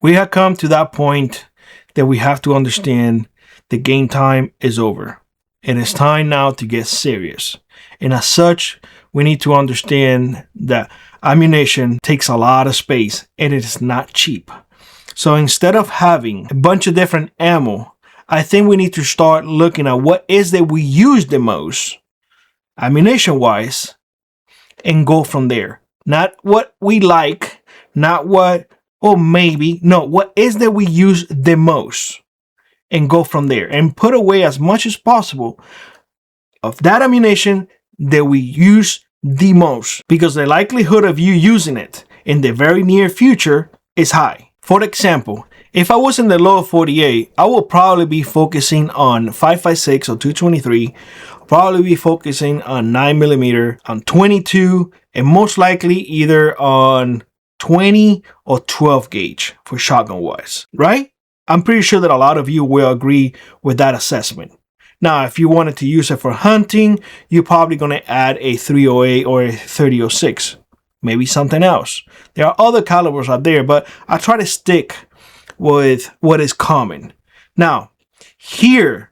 We have come to that point that we have to understand the game time is over. It is time now to get serious. And as such, we need to understand that ammunition takes a lot of space and it is not cheap. So instead of having a bunch of different ammo, I think we need to start looking at what is that we use the most, ammunition wise, and go from there. Not what we like, not what, oh maybe, no, what is that we use the most, and go from there and put away as much as possible of that ammunition that we use the most, because the likelihood of you using it in the very near future is high. For example, if I was in the lower 48, I would probably be focusing on 5.56 or 223, probably be focusing on 9mm, on 22, and most likely either on 20 or 12 gauge for shotgun wise, right? I'm pretty sure that a lot of you will agree with that assessment. Now, if you wanted to use it for hunting, you're probably going to add a 308 or a 3006, maybe something else. There are other calibers out there, but I try to stick with what is common. Now, here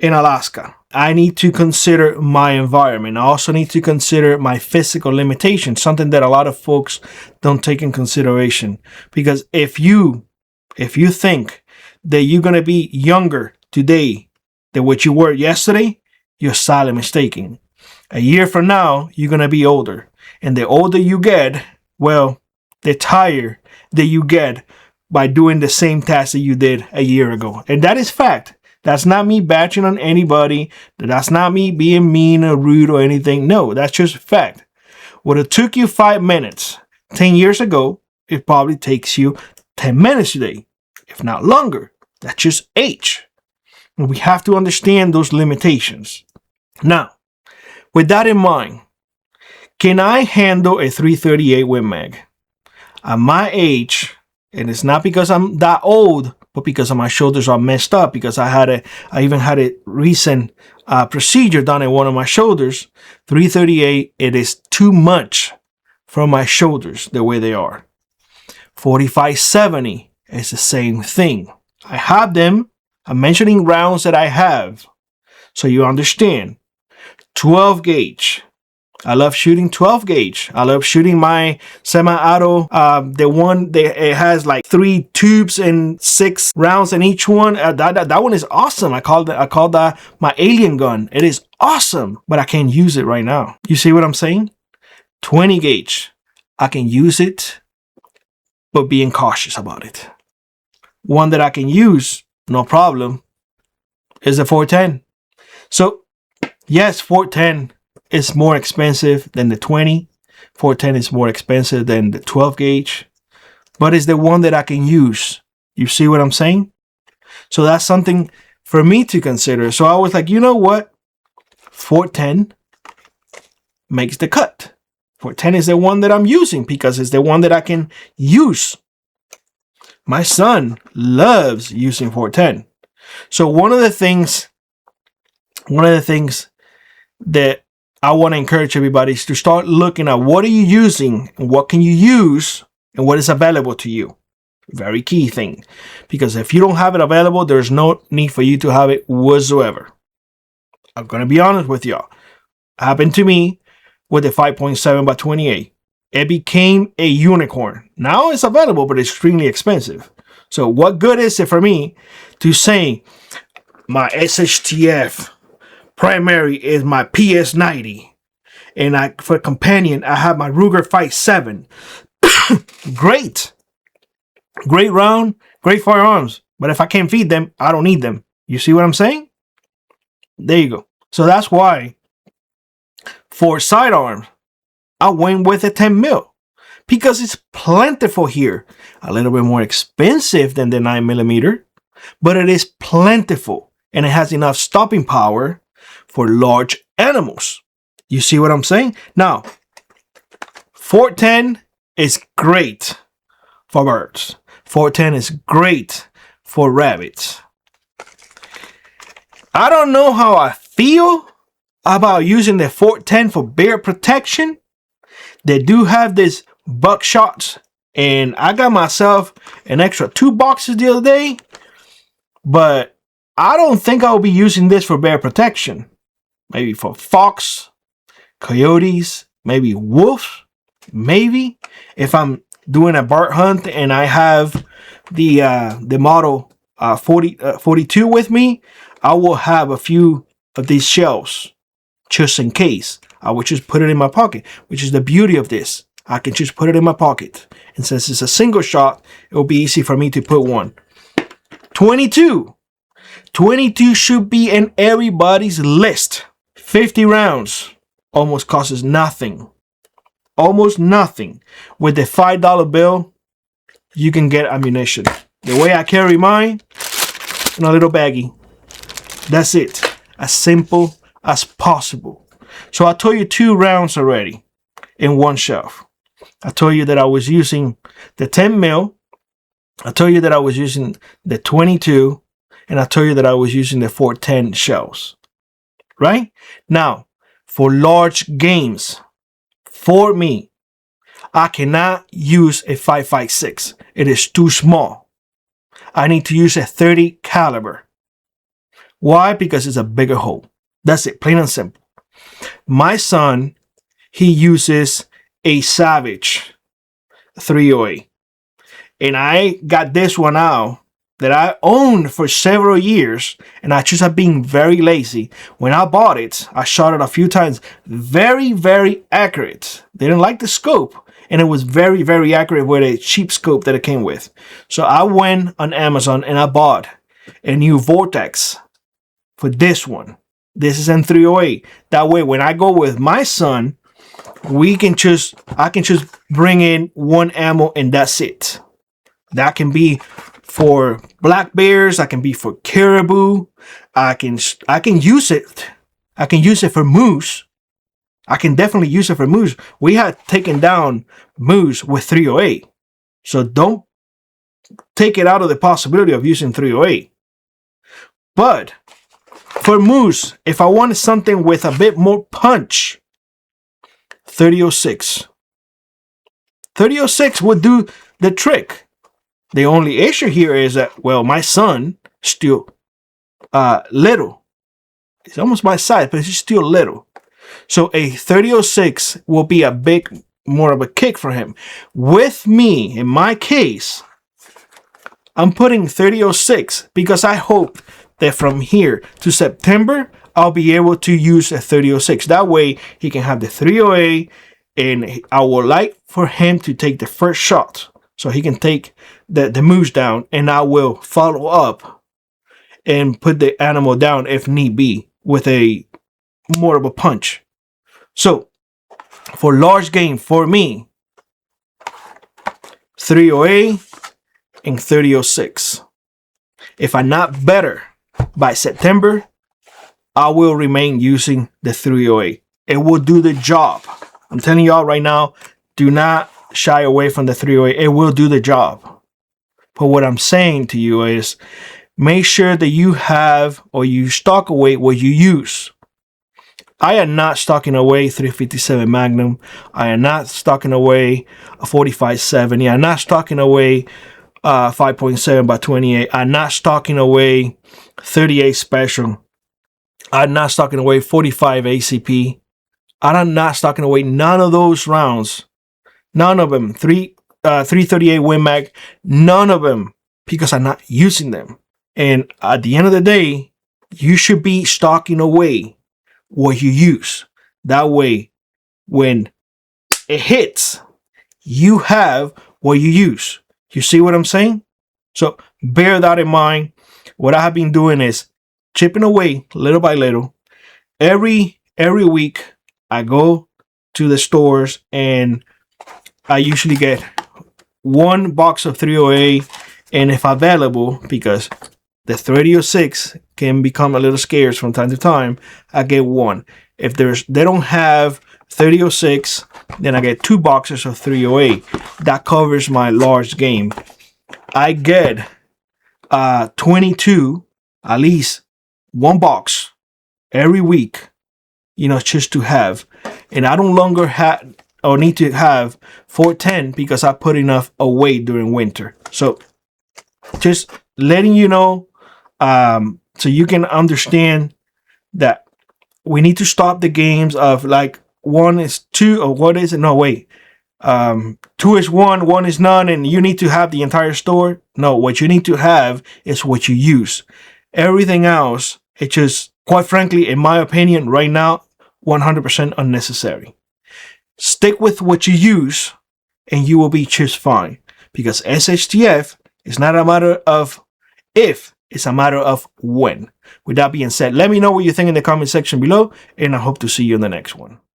in Alaska, I need to consider my environment. I also need to consider my physical limitations, something that a lot of folks don't take in consideration. Because if you think that you're going to be younger today than what you were yesterday, you're sadly mistaken. A year from now, you're going to be older. And the older you get, well, the tired that you get by doing the same task that you did a year ago. And that is fact. That's not me bashing on anybody. That's not me being mean or rude or anything. No, that's just fact. What it took you 5 minutes 10 years ago, it probably takes you 10 minutes today, if not longer. That's just age. And we have to understand those limitations. Now, with that in mind, can I handle a 338 Win Mag? At my age, and it's not because I'm that old, but because my shoulders are messed up, because I even had a recent procedure done in one of my shoulders. 338, it is too much for my shoulders the way they are. 45-70 is the same thing. I have them. I'm mentioning rounds that I have, so you understand. 12 gauge. I love shooting 12 gauge. I love shooting my semi-auto, the one that it has like 3 tubes and 6 rounds in each one. That one is awesome. I call that my alien gun. It is awesome, but I can't use it right now. You see what I'm saying? 20 gauge. I can use it, but being cautious about it. One that I can use, no problem, is the 410. So yes, 410 is more expensive than the 20. 410 is more expensive than the 12 gauge, but it's the one that I can use. You see what I'm saying? So that's something for me to consider. So I was like, you know what? 410 makes the cut. 410 is the one that I'm using because it's the one that I can use. My son loves using 410. So one of the things that I want to encourage everybody is to start looking at what are you using and what can you use and what is available to you. Very key thing. Because if you don't have it available, there's no need for you to have it whatsoever. I'm going to be honest with y'all. Happened to me with the 5.7x28. It became a unicorn. Now it's available, but it's extremely expensive. So what good is it for me to say my Shtf primary is my PS90, and for companion I have my Ruger 5.7. Great round, great firearms, but if I can't feed them, I don't need them. You see what I'm saying? There you go. So that's why for sidearms I went with a 10 mil because it's plentiful here. A little bit more expensive than the 9mm, but it is plentiful and it has enough stopping power for large animals. You see what I'm saying? Now, 410 is great for birds. 410 is great for rabbits. I don't know how I feel about using the 410 for bear protection. They do have this buckshots And I got myself an extra 2 boxes the other day, but I don't think I'll be using this for bear protection. Maybe for fox, coyotes, maybe wolf, maybe. If I'm doing a bird hunt and I have the model 42 with me, I will have a few of these shells just in case. I would just put it in my pocket, which is the beauty of this. I can just put it in my pocket. And since it's a single shot, it will be easy for me to put one. 22. 22 should be in everybody's list. 50 rounds almost costs nothing. Almost nothing. With the $5 bill, you can get ammunition. The way I carry mine, in a little baggie. That's it. As simple as possible. So I told you 2 rounds already in one shelf. I told you that I was using the 10 mil. I told you that I was using the 22. And I told you that I was using the 410 shells. Right? Now, for large games, for me, I cannot use a 5.56. It is too small. I need to use a 30 caliber. Why? Because it's a bigger hole. That's it, plain and simple. My son, he uses a Savage 308. And I got this one out that I owned for several years, and I just have been very lazy. When I bought it, I shot it a few times. Very, very accurate. They didn't like the scope, and it was very, very accurate with a cheap scope that it came with. So I went on Amazon and I bought a new Vortex for this one. This is M308. That way, when I go with my son, I can just bring in one ammo and that's it. That can be for black bears. I can be for caribou. I can use it. I can use it for moose. I can definitely use it for moose. We had taken down moose with 308. So don't take it out of the possibility of using 308. But for moose, if I wanted something with a bit more punch, 3006. 3006 would do the trick. The only issue here is that, well, my son still little. He's almost my size, but he's still little. So a 3006 will be a big, more of a kick for him. With me, in my case, I'm putting 3006 because I hope that from here to September, I'll be able to use a 3006. That way, he can have the 308, and I would like for him to take the first shot so he can take the moose down, and I will follow up and put the animal down if need be with a more of a punch. So, for large game, for me, 308 and 3006. If I'm not better by September, I will remain using the 308. It will do the job. I'm telling y'all right now, do not shy away from the 308. It will do the job. But what I'm saying to you is, make sure that you have or you stock away what you use. I am not stocking away 357 Magnum. I am not stocking away a 45-70. I'm not stocking away 5.7 by 28. I'm not stocking away 38 Special. I'm not stocking away 45 ACP. I'm not stocking away none of those rounds. None of them. 338 Win Mag. None of them. Because I'm not using them. And at the end of the day, you should be stocking away what you use. That way, when it hits, you have what you use. You see what I'm saying? So bear that in mind. What I have been doing is chipping away little by little. Every week, I go to the stores and I usually get one box of 308, and if available, because the 3006 can become a little scarce from time to time, I get one. If they don't have 3006, then I get 2 boxes of 308. That covers my large game. I get 22, at least 1 box every week, just to have. And I don't longer have, or need to have 410 because I put enough away during winter. So just letting you know, so you can understand that we need to stop the games of like 1 is 2 or what is it? No, wait. 2 is 1, 1 is none, and you need to have the entire store. No, what you need to have is what you use. Everything else, it's just, quite frankly, in my opinion, right now, 100% unnecessary. Stick with what you use and you will be just fine. Because SHTF is not a matter of if, it's a matter of when. With that being said, let me know what you think in the comment section below, and I hope to see you in the next one.